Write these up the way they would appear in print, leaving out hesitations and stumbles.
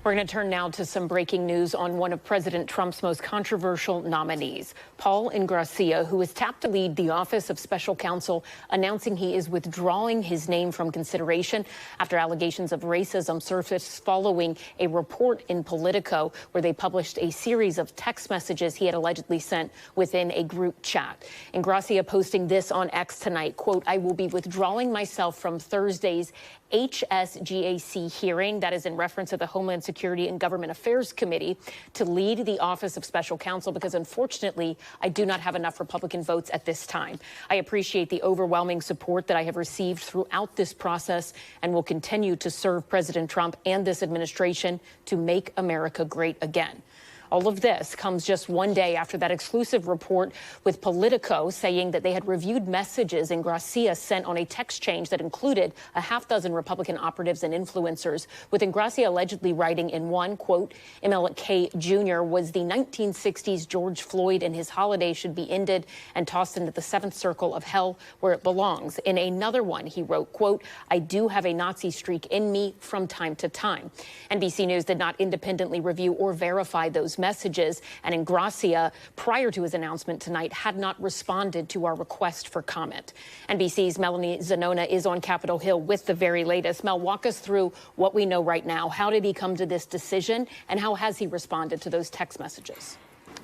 We're going to turn now to some breaking news on one of President Trump's most controversial nominees, Paul Ingrassia, who is tapped to lead the Office of Special Counsel, announcing he is withdrawing his name from consideration after allegations of racism surfaced following a report in Politico where they published a series of text messages he had allegedly sent within a group chat. Ingrassia posting this on X tonight, quote, "I will be withdrawing myself from Thursday's HSGAC hearing," that is in reference to the Homeland Security and Government Affairs Committee, "to lead the Office of Special Counsel because, unfortunately, I do not have enough Republican votes at this time. I appreciate the overwhelming support that I have received throughout this process and will continue to serve President Trump and this administration to make America great again." All of this comes just one day after that exclusive report with Politico saying that they had reviewed messages Ingrassia sent on a text change that included a half-dozen Republican operatives and influencers, with Ingrassia allegedly writing in one, quote, "MLK Jr. was the 1960s George Floyd and his holiday should be ended and tossed into the seventh circle of hell where it belongs." In another one, he wrote, quote, "I do have a Nazi streak in me from time to time." NBC News did not independently review or verify those messages, and Ingrassia, prior to his announcement tonight, had not responded to our request for comment. NBC's Melanie Zanona is on Capitol Hill with the very latest. Mel, walk us through what we know right now. How did he come to this decision, and how has he responded to those text messages?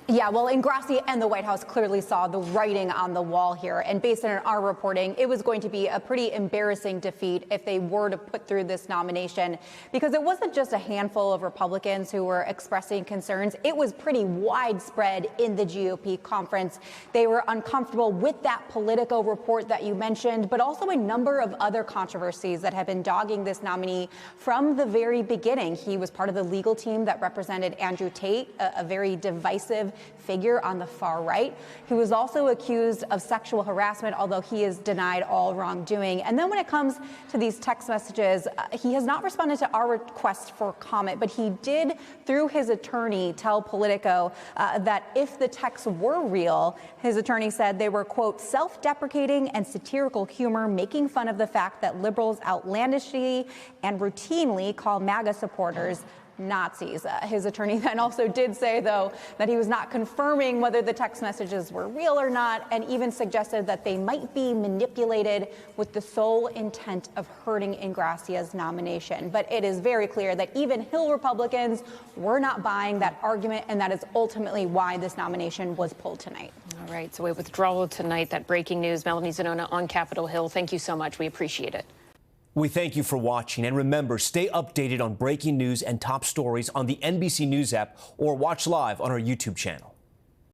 Yeah, well, Ingrassia and the White House clearly saw the writing on the wall here. And based on our reporting, it was going to be a pretty embarrassing defeat if they were to put through this nomination, because it wasn't just a handful of Republicans who were expressing concerns. It was pretty widespread in the GOP conference. They were uncomfortable with that Politico report that you mentioned, but also a number of other controversies that have been dogging this nominee from the very beginning. He was part of the legal team that represented Andrew Tate, a very divisive figure on the far right. He was also accused of sexual harassment, although he has denied all wrongdoing. And then when it comes to these text messages, he has not responded to our request for comment, but he did, through his attorney, tell Politico that if the texts were real, his attorney said they were, quote, "self-deprecating and satirical humor, making fun of the fact that liberals outlandishly and routinely call MAGA supporters Nazis." His attorney then also did say, though, that he was not confirming whether the text messages were real or not, and even suggested that they might be manipulated with the sole intent of hurting Ingrassia's nomination. But it is very clear that even Hill Republicans were not buying that argument, and that is ultimately why this nomination was pulled tonight. All right, so a withdrawal tonight, that breaking news. Melanie Zanona on Capitol Hill. Thank you so much. We appreciate it. We thank you for watching, and remember, stay updated on breaking news and top stories on the NBC News app or watch live on our YouTube channel.